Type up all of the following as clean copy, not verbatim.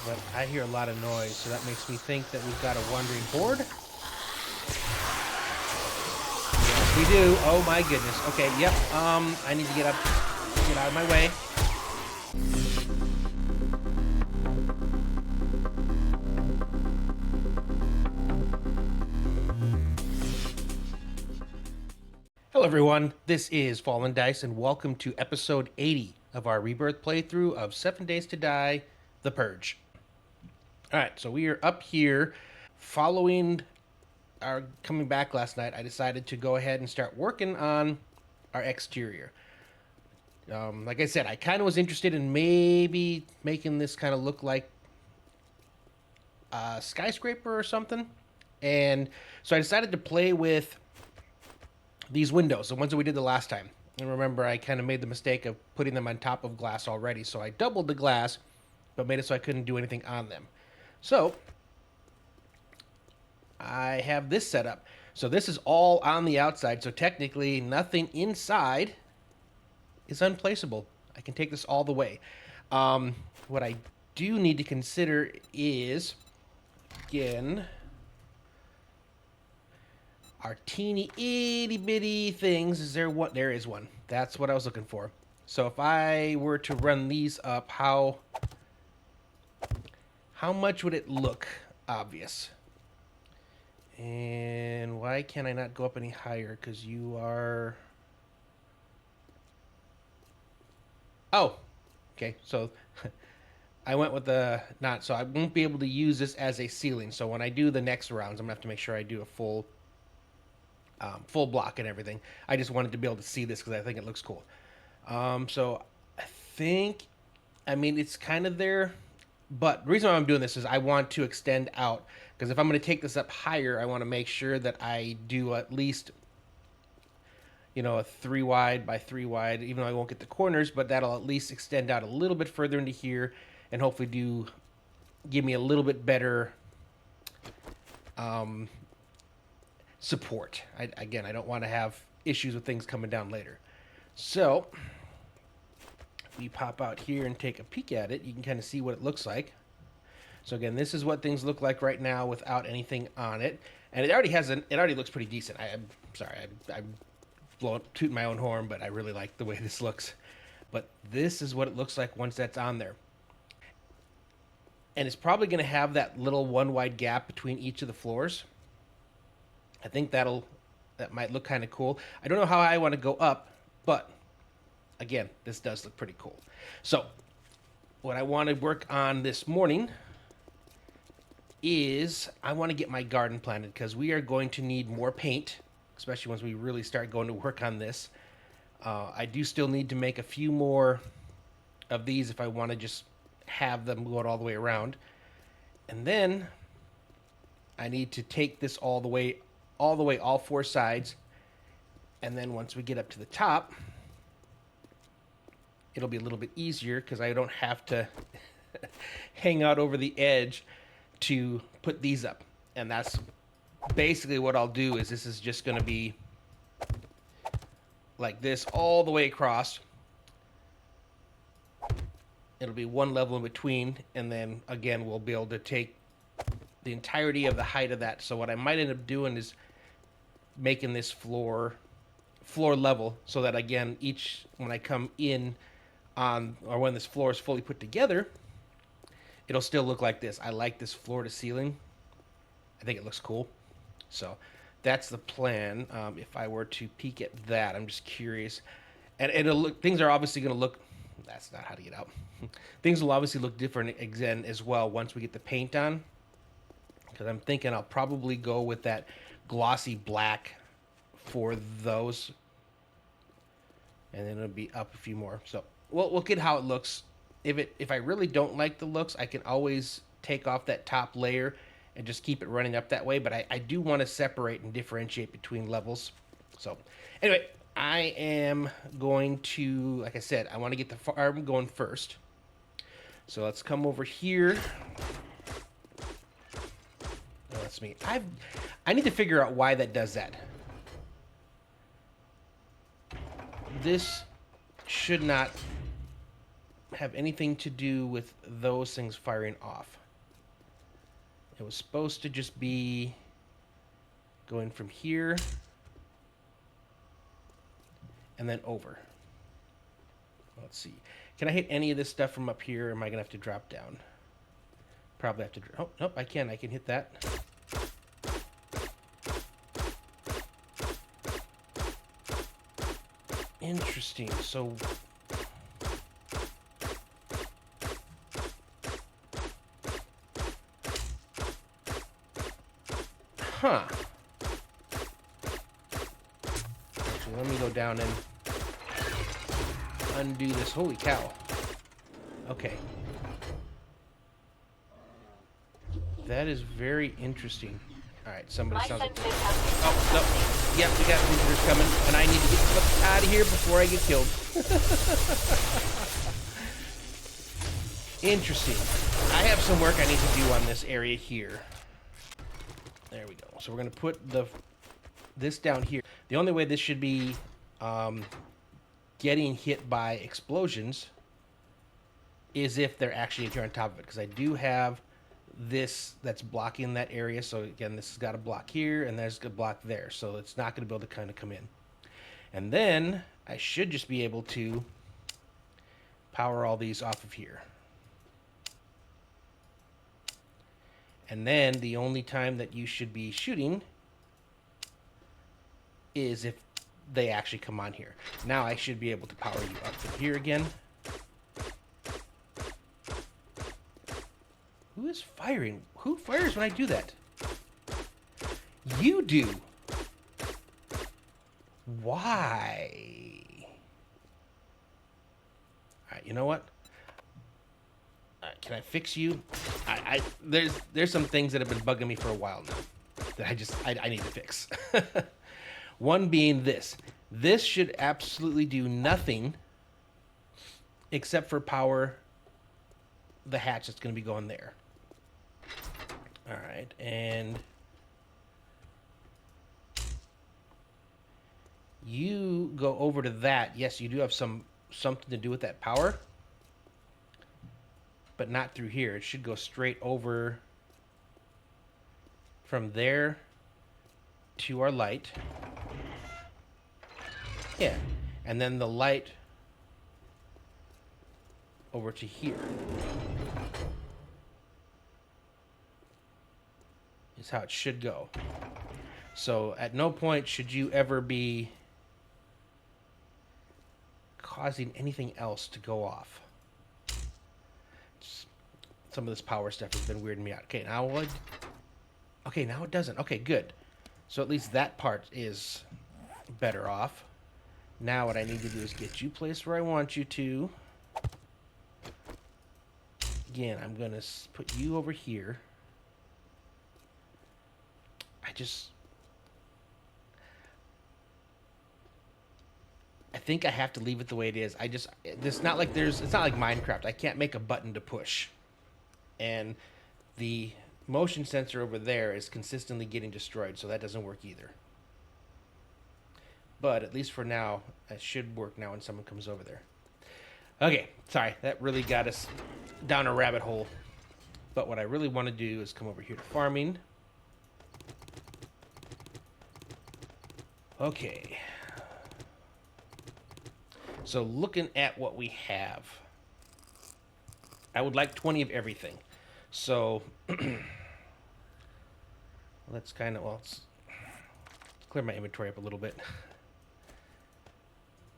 but I hear a lot of noise, so that makes me think that we've got a wandering horde. Yes, we do. Oh my goodness. Okay, yep. I need to get out of my way. Hello everyone, this is Fallen Dice, and welcome to episode 80 of our Rebirth playthrough of 7 Days to Die, The Purge. Alright, so we are up here. Following our coming back last night, I decided to go ahead and start working on our exterior. Like I said, I kind of was interested in maybe making this kind of look like a skyscraper or something. And so I decided to play with these windows, the ones that we did the last time. And remember, I kind of made the mistake of putting them on top of glass already. So I doubled the glass, but made it so I couldn't do anything on them. So I have this set up. So this is all on the outside. So technically nothing inside is unplaceable. I can take this all the way. What I do need to consider is, again, our teeny itty bitty things. Is there what? There is one. That's what I was looking for. So if I were to run these up, how much would it look obvious? And why can I not go up any higher? Because you are... Oh, okay. So I went with the not. So I won't be able to use this as a ceiling. So when I do the next rounds, I'm gonna have to make sure I do a full block and everything. I just wanted to be able to see this because I think it looks cool. So I think, I mean, it's kind of there, but the reason why I'm doing this is I want to extend out, because if I'm going to take this up higher, I want to make sure that I do at least, you know, a 3 wide by 3 wide, even though I won't get the corners, but that'll at least extend out a little bit further into here and hopefully give me a little bit better support. Again, I don't want to have issues with things coming down later. So if we pop out here and take a peek at it, you can kind of see what it looks like. So again, this is what things look like right now without anything on it, and it already looks pretty decent. I'm sorry, I'm tooting my own horn, but I really like the way this looks. But this is what it looks like once that's on there, and it's probably going to have that little 1 wide gap between each of the floors. I think that might look kind of cool. I don't know how I want to go up, but again, this does look pretty cool. So what I want to work on this morning is I want to get my garden planted, because we are going to need more paint, especially once we really start going to work on this. I do still need to make a few more of these if I want to just have them going all the way around. And then I need to take this all 4 sides, and then once we get up to the top, it'll be a little bit easier because I don't have to hang out over the edge to put these up. And that's basically what I'll do. Is this is just going to be like this all the way across. It'll be one level in between, and then again we'll be able to take the entirety of the height of that. So what I might end up doing is making this floor level, so that again, when I come in on, or when this floor is fully put together, it'll still look like this. I like this floor to ceiling. I think it looks cool. So that's the plan. If I were to peek at that, I'm just curious, and it'll look. Things are obviously going to look. That's not how to get out. Things will obviously look different again as well once we get the paint on, because I'm thinking I'll probably go with that glossy black for those, and then it'll be up a few more. So we'll look at how it looks. If I really don't like the looks, I can always take off that top layer and just keep it running up that way. But I do want to separate and differentiate between levels. So anyway, I am going to, like I said, I want to get the farm going first. So let's come over here. That's me. I need to figure out why that does that. This should not have anything to do with those things firing off. It was supposed to just be going from here and then over. Let's see. Can I hit any of this stuff from up here, or am I going to have to drop down? Probably have to... Oh, nope, I can. I can hit that. Interesting. So... Huh. Actually, let me go down and undo this. Holy cow. Okay. That is very interesting. Alright, somebody sounds like... Oh, no. Yep, we got visitors coming, and I need to get out of here before I get killed. Interesting. I have some work I need to do on this area here. There we go. So we're going to put this down here. The only way this should be getting hit by explosions is if they're actually here on top of it. Because I do have this that's blocking that area. So again, this has got a block here and there's a block there. So it's not going to be able to kind of come in. And then I should just be able to power all these off of here. And then the only time that you should be shooting is if they actually come on here. Now I should be able to power you up to here again. Who is firing? Who fires when I do that? You do. Why? All right, you know what? Can I fix you? There's some things that have been bugging me for a while now that I need to fix. One being this. This should absolutely do nothing except for power the hatch that's going to be going there. All right, and you go over to that. Yes, you do have something to do with that power. But not through here. It should go straight over from there to our light. Yeah. And then the light over to here is how it should go. So at no point should you ever be causing anything else to go off. Some of this power stuff has been weirding me out. Okay, now what? Okay, now it doesn't. Okay, good. So at least that part is better off. Now what I need to do is get you placed where I want you to. Again, I'm going to put you over here. I think I have to leave it the way it is. It's not like Minecraft. I can't make a button to push. And the motion sensor over there is consistently getting destroyed, so that doesn't work either. But at least for now, it should work now when someone comes over there. Okay, sorry, that really got us down a rabbit hole. But what I really want to do is come over here to farming. Okay. So looking at what we have, I would like 20 of everything. So let's kind of, let's clear my inventory up a little bit.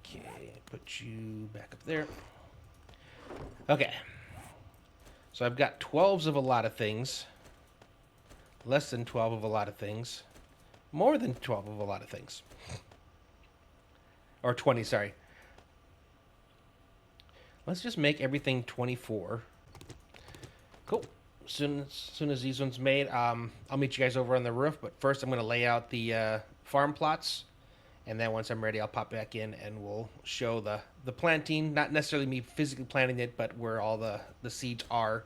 Okay, put you back up there. Okay. So I've got 12s of a lot of things. Less than 12 of a lot of things. More than 12 of a lot of things. Or 20, sorry. Let's just make everything 24. Cool. Soon as these ones made, I'll meet you guys over on the roof. But first, I'm going to lay out the farm plots, and then once I'm ready, I'll pop back in and we'll show the planting. Not necessarily me physically planting it, but where all the seeds are.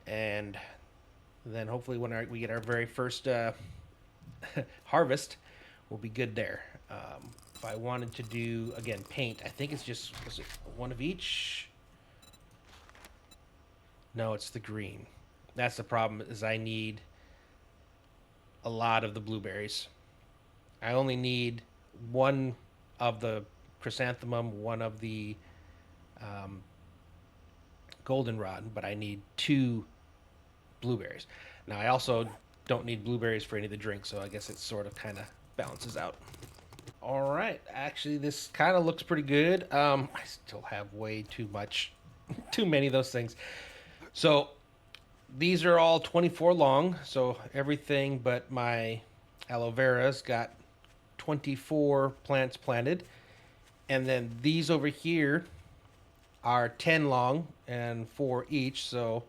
And then hopefully when we get our very first harvest, we'll be good there. If I wanted to do again paint, I think it's just one of each. No, it's the green. That's the problem, is I need a lot of the blueberries. I only need one of the chrysanthemum, one of the um, goldenrod, but I need two blueberries. Now, I also don't need blueberries for any of the drinks, so I guess it sort of kind of balances out. All right, actually, this kind of looks pretty good. I still have way too much, too many of those things. So these are all 24 long, so everything but my aloe vera's got 24 plants planted. And then these over here are 10 long and 4 each, so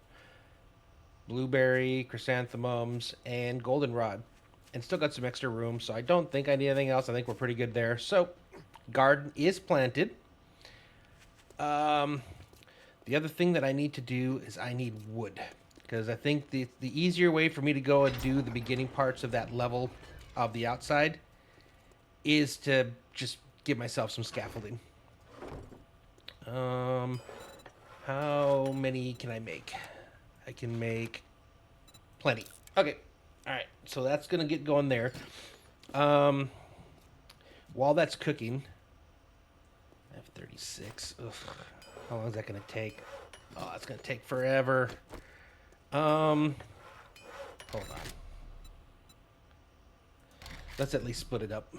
blueberry, chrysanthemums, and goldenrod. And still got some extra room, so I don't think I need anything else. I think we're pretty good there. So, garden is planted. The other thing that I need to do is I need wood. Because I think the easier way for me to go and do the beginning parts of that level of the outside is to just give myself some scaffolding. How many can I make? I can make plenty. Okay. All right. So that's going to get going there. While that's cooking, I have 36. Ugh. How long is that going to take? Oh, it's going to take forever. Hold on. Let's at least split it up.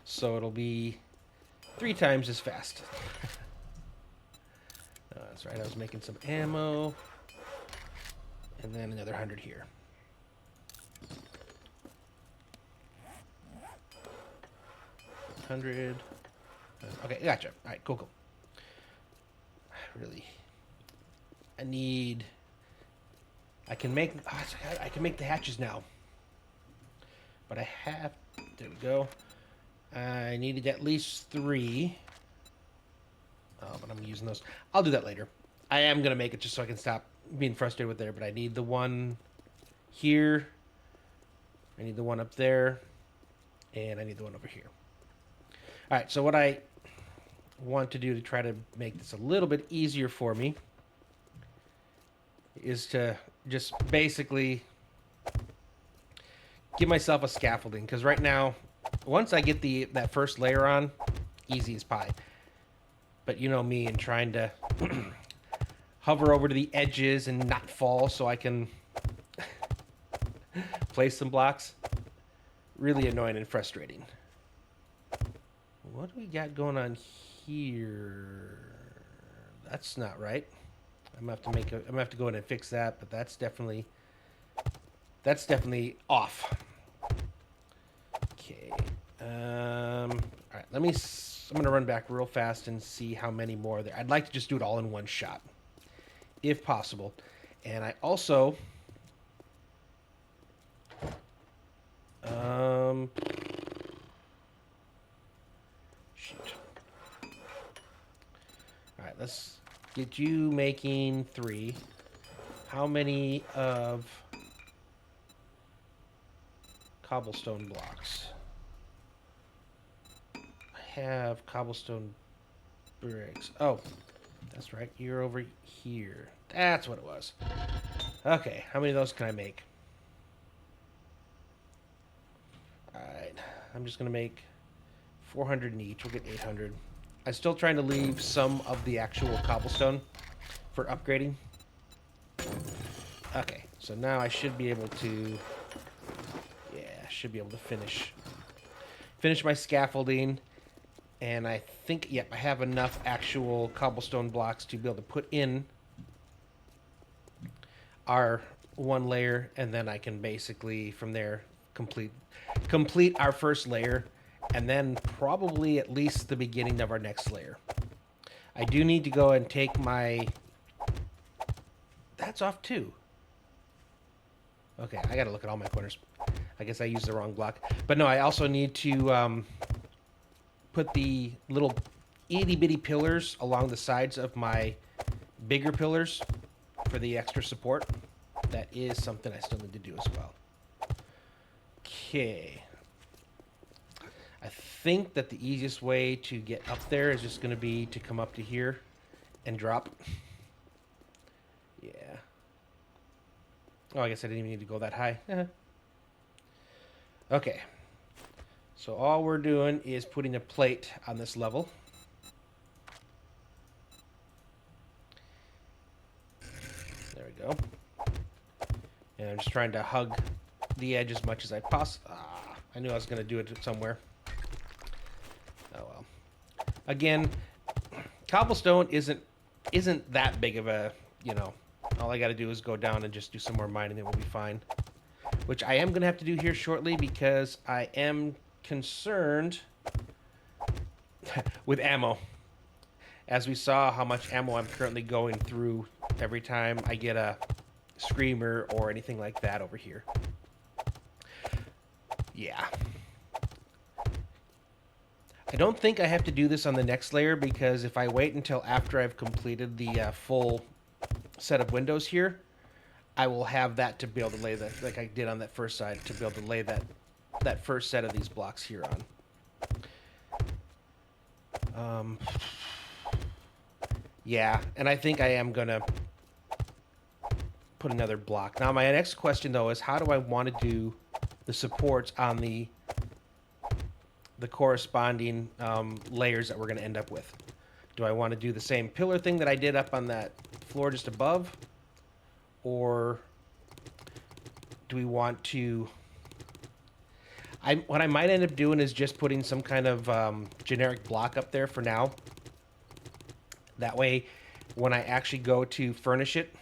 So it'll be 3 times as fast. That's right, I was making some ammo. And then another 100 here. $100. Okay, gotcha. All right, cool. I need. I can make the hatches now. But I have. There we go. I needed at least 3. Oh, but I'm using those. I'll do that later. I am gonna make it just so I can stop being frustrated with there. But I need the one here. I need the one up there, and I need the one over here. All right. So what I want to do to try to make this a little bit easier for me is to just basically give myself a scaffolding, because right now, once I get that first layer on, easy as pie. But you know me, and trying to hover over to the edges and not fall so I can place some blocks. Really annoying and frustrating. What do we got going on here? That's not right. I'm gonna have to go in and fix that, but that's definitely off. Okay. All right. I'm gonna run back real fast and see how many more there. I'd like to just do it all in one shot, if possible. And I also, shoot. All right. Let's get you making 3. How many of cobblestone blocks? I have cobblestone bricks. Oh, that's right. You're over here. That's what it was. Okay, how many of those can I make? Alright, I'm just going to make 400 in each. We'll get 800. I'm still trying to leave some of the actual cobblestone for upgrading. Okay, so now I should be able to... Yeah, I should be able to finish my scaffolding. And I think, yep, I have enough actual cobblestone blocks to be able to put in our one layer, and then I can basically, from there, complete our first layer, and then probably at least the beginning of our next layer. I do need to go and take my... That's off too. Okay, I gotta look at all my corners. I guess I used the wrong block. But no, I also need to put the little itty-bitty pillars along the sides of my bigger pillars for the extra support. That is something I still need to do as well. Okay. I think that the easiest way to get up there is just going to be to come up to here and drop. Oh, I guess I didn't even need to go that high. Okay. So all we're doing is putting a plate on this level. There we go. And I'm just trying to hug the edge as much as I possibly... I knew I was going to do it somewhere. Oh well. Again, cobblestone isn't that big of a, you know, all I got to do is go down and just do some more mining and we'll be fine. Which I am going to have to do here shortly because I am concerned with ammo. As we saw how much ammo I'm currently going through every time I get a screamer or anything like that over here. Yeah. I don't think I have to do this on the next layer because if I wait until after I've completed the full set of windows here, I will have that to be able to lay that, like I did on that first side, to be able to lay that first set of these blocks here on. Yeah, and I think I am gonna put another block. Now my next question though is how do I want to do the supports on the corresponding layers that we're going to end up with? Do I want to do the same pillar thing that I did up on that floor just above? Or do we want to... what I might end up doing is just putting some kind of generic block up there for now. That way, when I actually go to furnish it...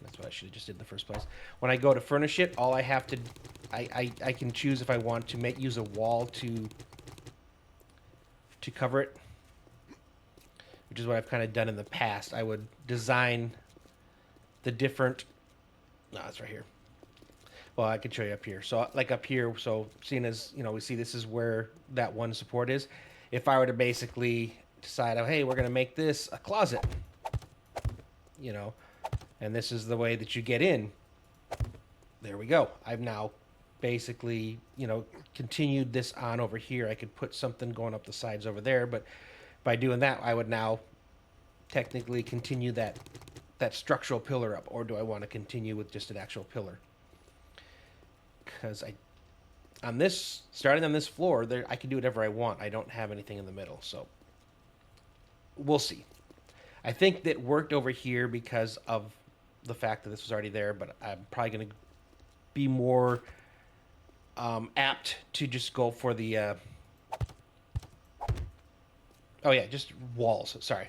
That's what I should have just did in the first place. When I go to furnish it, all I have to... I can choose if I want to use a wall to cover it, which is what I've kind of done in the past. I would design the different... No, it's right here. Well, I could show you up here. So, like up here, so seeing as, you know, we see this is where that one support is. If I were to basically decide, oh, hey, we're going to make this a closet, you know, and this is the way that you get in. There we go. I've now basically, you know, continued this on over here. I could put something going up the sides over there, but by doing that, I would now technically continue that structural pillar up. Or do I want to continue with just an actual pillar? Because starting on this floor, there I can do whatever I want. I don't have anything in the middle, so we'll see. I think that worked over here because of the fact that this was already there, but I'm probably going to be more apt to just go for the oh yeah, just walls. Sorry,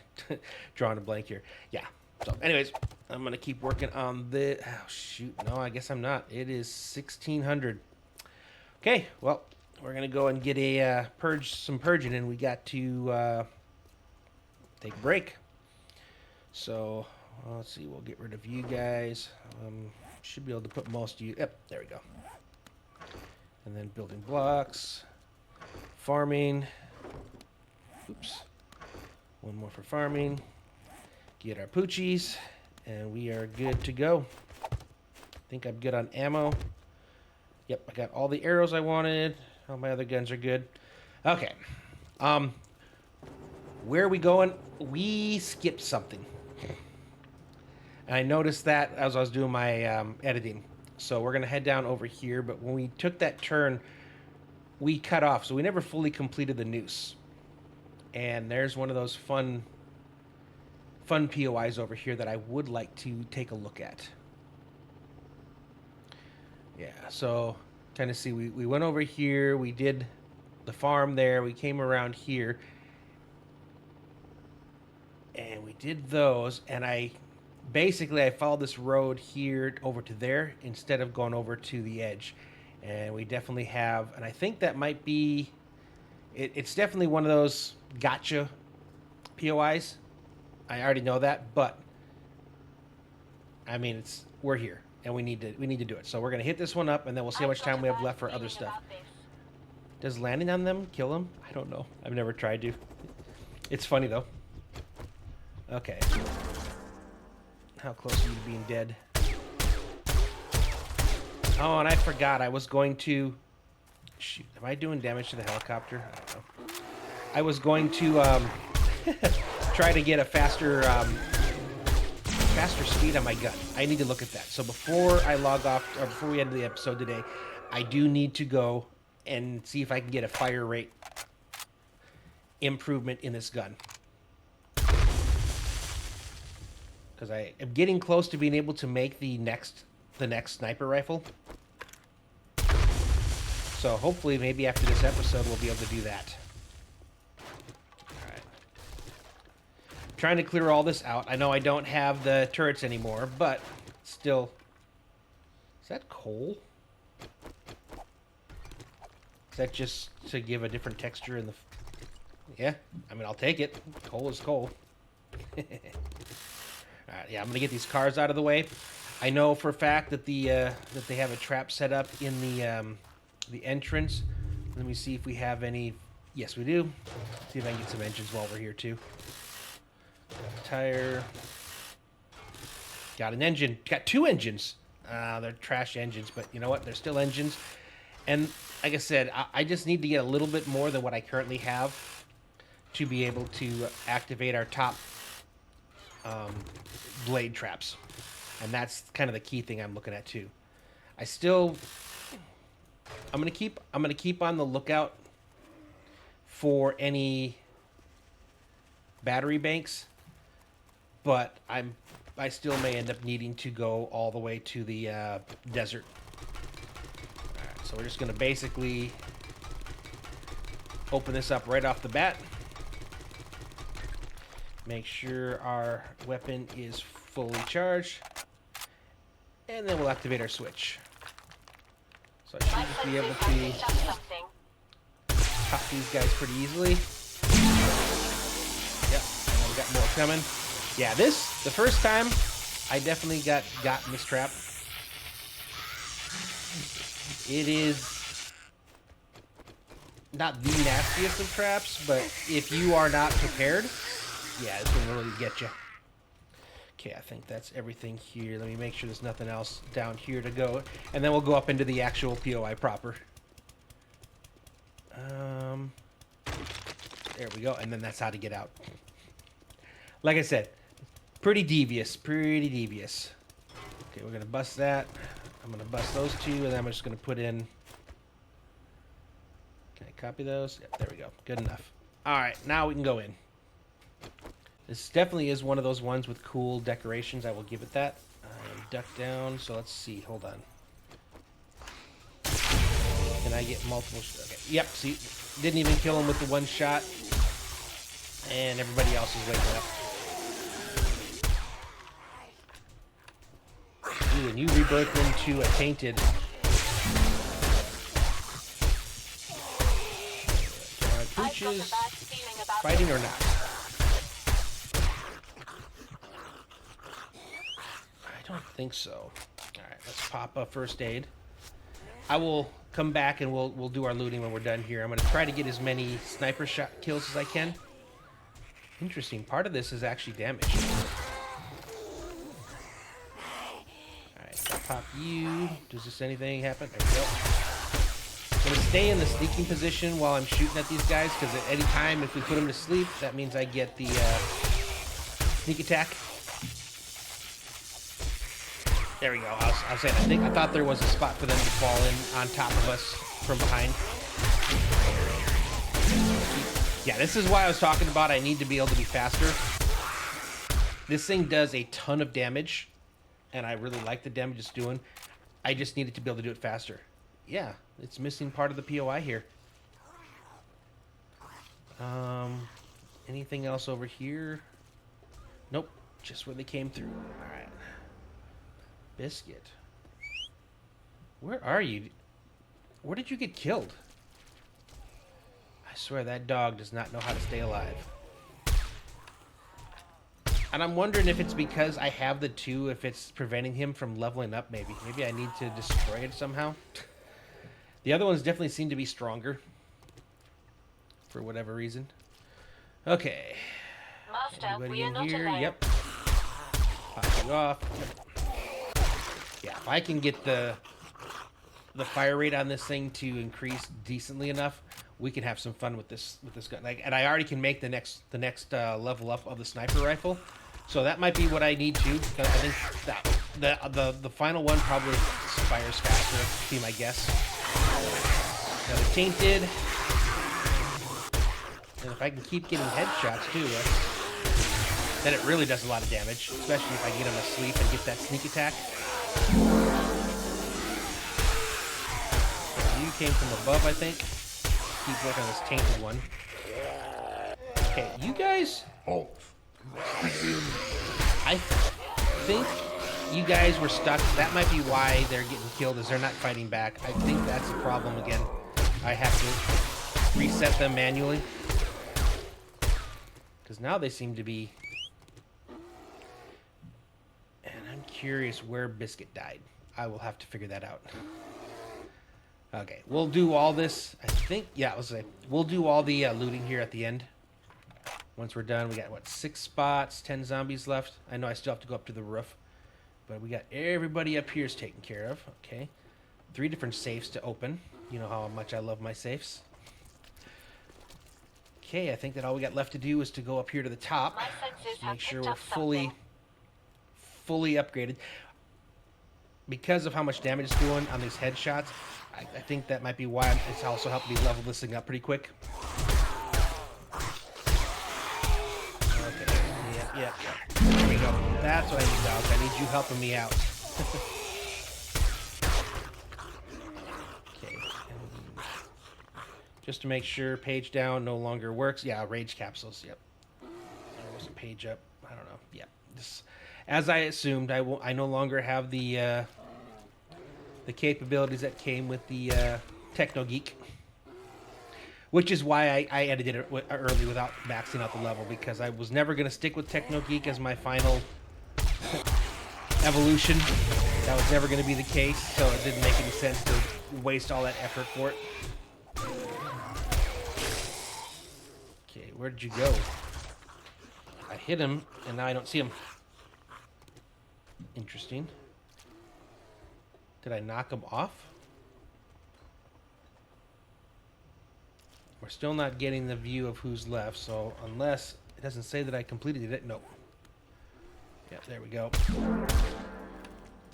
drawing a blank here. Yeah. So anyways, I'm gonna keep working on the... Oh shoot, no, I guess I'm not. It is 1600. Okay, well, we're gonna go and get a some purging, and we got to take a break. So let's see, we'll get rid of you guys. Should be able to put most of you... Yep, there we go. And then building blocks, farming. Oops. One more for farming. Get our poochies, and we are good to go. I think I'm good on ammo. Yep, I got all the arrows I wanted. All my other guns are good. Okay. Where are we going? We skipped something. And I noticed that as I was doing my editing. So we're going to head down over here, but when we took that turn, we cut off. So we never fully completed the noose. And there's one of those fun POIs over here that I would like to take a look at. Yeah, so kind of see, we went over here, we did the farm there, we came around here, and we did those, and I followed this road here over to there instead of going over to the edge. And we definitely have, and I think that might be, it's definitely one of those gotcha POIs. I already know that, but I mean, we're here and we need to do it. So we're gonna hit this one up, and then we'll see how much time we have left for other stuff. Does landing on them kill them? I don't know. I've never tried to. It's funny though. Okay. How close are you to being dead? Oh, and I forgot. I was going to... Shoot, am I doing damage to the helicopter? I don't know. I was going to try to get a faster faster speed on my gun. I need to look at that. So before I log off, or before we end the episode today, I do need to go and see if I can get a fire rate improvement in this gun. Because I am getting close to being able to make the next sniper rifle. So hopefully, maybe after this episode, we'll be able to do that. Alright. Trying to clear all this out. I know I don't have the turrets anymore, but still. Is that coal? Is that just to give a different texture in the... Yeah, I mean, I'll take it. Coal is coal. Alright, yeah, I'm gonna get these cars out of the way. I know for a fact that that they have a trap set up in the entrance. Let me see if we have any. Yes, we do. See if I can get some engines while we're here too. Tire. Got an engine. Got 2 engines. They're trash engines, but you know what? They're still engines. And like I said, I just need to get a little bit more than what I currently have to be able to activate our top blade traps. And that's kind of the key thing I'm looking at too. I'm gonna keep on the lookout for any battery banks, but I still may end up needing to go all the way to the desert. Alright, so we're just gonna basically open this up right off the bat. Make sure our weapon is fully charged, and then we'll activate our switch. So I should just be able to pop these guys pretty easily. Yep, and we got more coming. Yeah, the first time, I definitely got in this trap. It is not the nastiest of traps, but if you are not prepared, yeah, it's gonna really get you. Okay, I think that's everything here. Let me make sure there's nothing else down here to go. And then we'll go up into the actual POI proper. There we go. And then that's how to get out. Like I said, pretty devious. Pretty devious. Okay, we're going to bust that. I'm going to bust those 2, and then I'm just going to put in... Can I copy those? Yep, there we go. Good enough. All right, now we can go in. This definitely is one of those ones with cool decorations. I will give it that. Duck down. So let's see. Hold on. Can I get multiple? Okay. Yep. See, didn't even kill him with the 1 shot. And everybody else is waking up. Ooh, and you rebirth into a tainted. Pooches, fighting or not? I don't think so. Alright, let's pop a first aid. I will come back and we'll do our looting when we're done here. I'm going to try to get as many sniper shot kills as I can. Interesting. Part of this is actually damage. Alright, I'll pop you. Does this anything happen? There we go. I'm going to stay in the sneaking position while I'm shooting at these guys, because at any time if we put them to sleep, that means I get the sneak attack. There we go. I was saying, I thought there was a spot for them to fall in on top of us from behind. Yeah, this is why I was talking about I need to be able to be faster. This thing does a ton of damage, and I really like the damage it's doing. I just needed to be able to do it faster. Yeah, it's missing part of the POI here. Anything else over here? Nope, just where they came through. All right. Biscuit. Where are you? Where did you get killed? I swear that dog does not know how to stay alive. And I'm wondering if it's because I have the 2, if it's preventing him from leveling up maybe. Maybe I need to destroy it somehow. The other ones definitely seem to be stronger. For whatever reason. Okay. Master, we are in not here? alone. Yep. Pop you off. Yep. Yeah, if I can get the fire rate on this thing to increase decently enough, we can have some fun with this gun. Like, and I already can make the next level up of the sniper rifle. So that might be what I need to. Because I think that the final one probably expires faster. Be my guess. Now the tainted. And if I can keep getting headshots too, then it really does a lot of damage. Especially if I get him asleep and get that sneak attack. So you came from above, I think. Keep working on this tainted one. Okay, you guys. I think you guys were stuck. That might be why they're getting killed, is they're not fighting back. I think that's the problem again. I have to reset them manually. Because now they seem to be... And I'm curious where Biscuit died. I will have to figure that out. Okay, we'll do all this. I think, yeah, let's say we'll do all the looting here at the end. Once we're done, we got, what, 6 spots, 10 zombies left. I know I still have to go up to the roof. But we got everybody up here is taken care of. Okay. 3 different safes to open. You know how much I love my safes. Okay, I think that all we got left to do is to go up here to the top. Just make sure we're fully upgraded. Because of how much damage it's doing on these headshots, I think that might be why it's also helped me level this thing up pretty quick. Yeah. There we go. That's what I need, dogs. I need you helping me out. Okay. Just to make sure, page down no longer works. Yeah, rage capsules. Yep. There was a page up. I don't know. Yep. This, as I assumed, I no longer have the capabilities that came with the Techno Geek. Which is why I edited it early without maxing out the level, because I was never going to stick with Techno Geek as my final evolution. That was never going to be the case, so it didn't make any sense to waste all that effort for it. Okay, where did you go? I hit him, and now I don't see him. Interesting. Did I knock him off? We're still not getting the view of who's left, so unless it doesn't say that I completed it, no. Yep, there we go.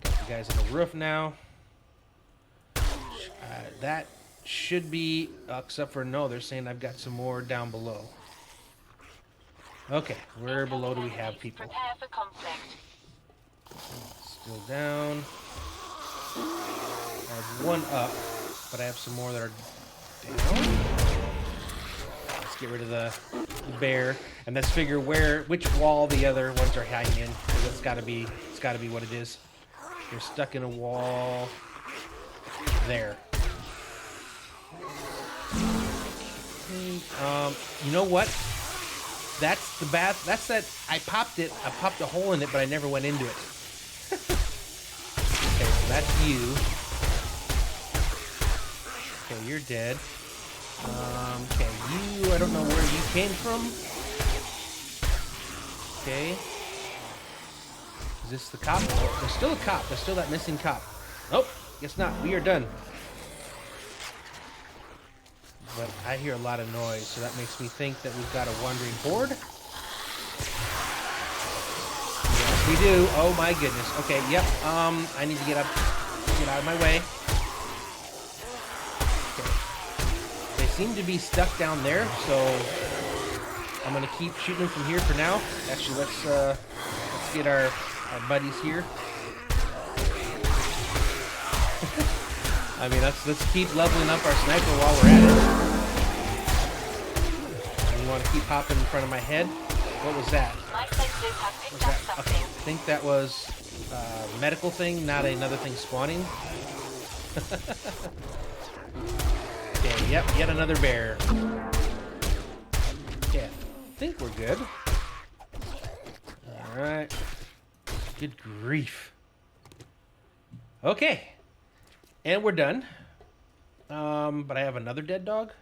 Got you guys on the roof now. That should be, except for no, they're saying I've got some more down below. Okay, where below do we have people? Prepare for conflict. Still down. I have one up, but I have some more that are down. Let's get rid of the bear, and let's figure which wall the other ones are hiding in. So it's got to be what it is. They're stuck in a wall there. You know what? That's the bath. That's that. I popped a hole in it, but I never went into it. Okay, so that's you. Okay, you're dead. Okay, you, I don't know where you came from. Okay. Is this the cop? Oh, there's still a cop. There's still that missing cop. Nope, guess not. We are done. But I hear a lot of noise, so that makes me think that we've got a wandering horde. Yes, we do. Oh my goodness. Okay, yep. I need to get out of my way. Seem to be stuck down there, so I'm gonna keep shooting them from here for now. Actually, let's get our buddies here. I mean, let's keep leveling up our sniper while we're at it. You want to keep hopping in front of my head? What was that? My senses have picked up something. Okay, I think that was a medical thing, not another thing spawning. Okay, yep, yet another bear. Yeah, I think we're good. Alright. Good grief. Okay. And we're done. But I have another dead dog.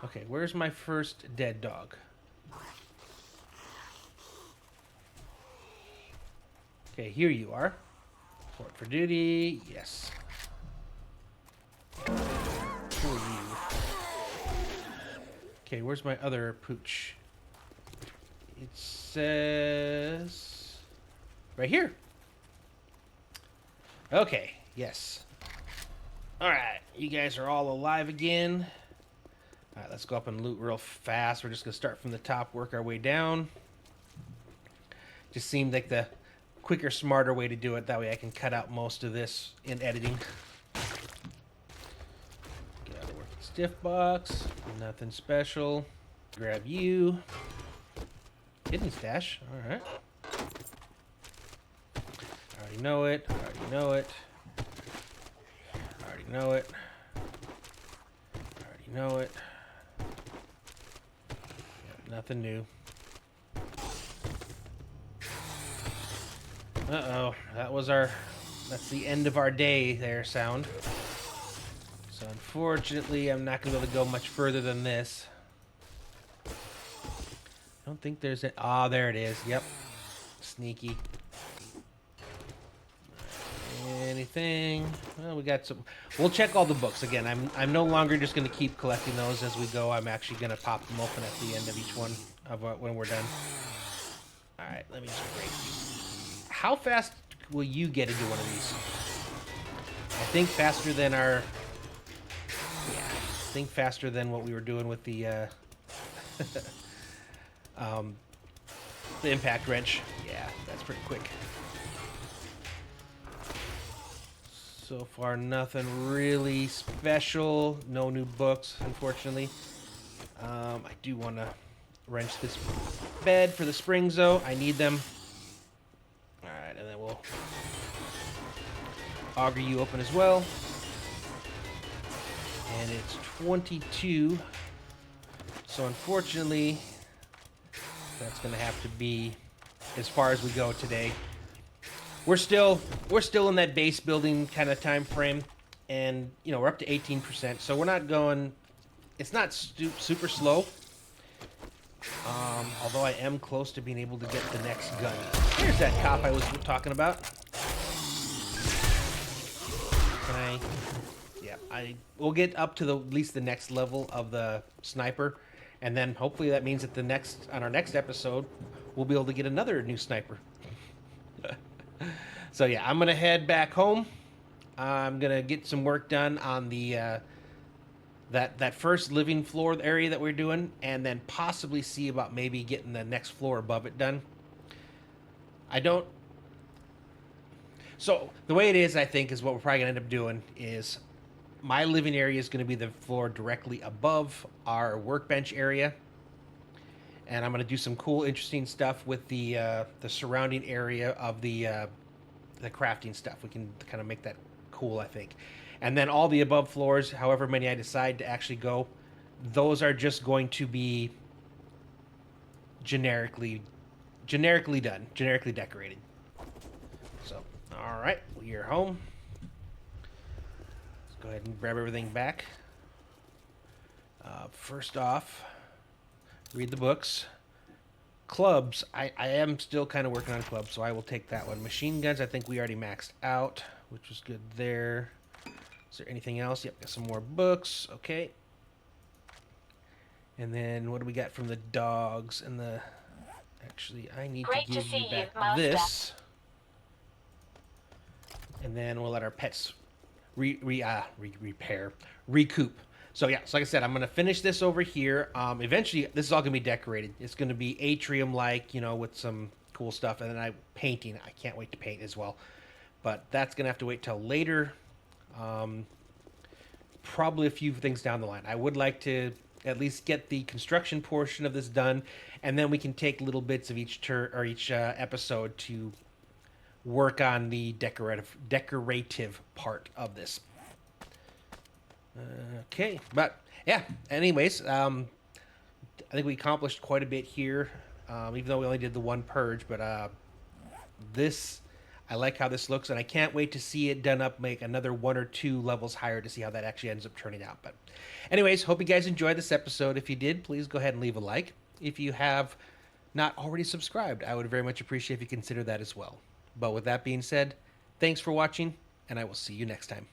Okay, where's my first dead dog? Okay, here you are. Report for duty. Yes. Who are you? Okay, where's my other pooch? It says right here. Okay, yes. All right, you guys are all alive again. All right, let's go up and loot real fast. We're just going to start from the top, work our way down. Just seemed like the quicker, smarter way to do it. That way I can cut out most of this in editing. Get out of working stiff box. Nothing special. Grab you. Hidden stash. All right. Already know it. Already know it. Already know it. Already know it. Yep, nothing new. Uh-oh. That's the end of our day there, sound. So unfortunately, I'm not going to be able to go much further than this. I don't think there's an... Ah, there it is. Yep. Sneaky. Anything? Well, we got some... We'll check all the books. Again, I'm no longer just going to keep collecting those as we go. I'm actually going to pop them open at the end of each one of when we're done. Alright, let me just break these. How fast will you get into one of these? I think faster than our... Yeah, I think faster than what we were doing with the impact wrench. Yeah, that's pretty quick. So far, nothing really special. No new books, unfortunately. I do want to wrench this bed for the springs, though. I need them. All right, and then we'll auger you open as well. And it's 22. So unfortunately, that's going to have to be as far as we go today. We're still in that base building kind of time frame, and you know we're up to 18%, so we're not going. It's not super slow. Although I am close to being able to get the next gun. Here's that cop I was talking about. Can I? Yeah, we'll get up to at least the next level of the sniper, and then hopefully that means that on our next episode, we'll be able to get another new sniper. So yeah, I'm gonna head back home. I'm gonna get some work done on the that first living floor area that we're doing, and then possibly see about maybe getting the next floor above it done. So the way it is, I think, is what we're probably gonna end up doing is my living area is gonna be the floor directly above our workbench area. And I'm gonna do some cool, interesting stuff with the surrounding area of the crafting stuff. We can kind of make that cool, I think. And then all the above floors, however many I decide to actually go, those are just going to be generically done, generically decorated. So, all right, we are home. Let's go ahead and grab everything back. First off, read the books. Clubs, I am still kind of working on clubs, so I will take that one. Machine guns, I think we already maxed out, which was good there. Is there anything else? Yep, got some more books. Okay. And then what do we got from the dogs and the... Actually, I need to give you back this. And then we'll let our pets recoup. So yeah, so like I said, I'm going to finish this over here. Eventually, this is all going to be decorated. It's going to be atrium-like, you know, with some cool stuff. And then painting. I can't wait to paint as well. But that's going to have to wait till later. Probably a few things down the line. I would like to at least get the construction portion of this done. And then we can take little bits of each episode to work on the decorative part of this. Okay, but yeah, anyways, I think we accomplished quite a bit here, even though we only did the one purge, but I like how this looks, and I can't wait to see it done up, make another 1 or 2 levels higher to see how that actually ends up turning out. But anyways, hope you guys enjoyed this episode. If you did, please go ahead and leave a like. If you have not already subscribed, I would very much appreciate if you consider that as well. But with that being said, thanks for watching, and I will see you next time.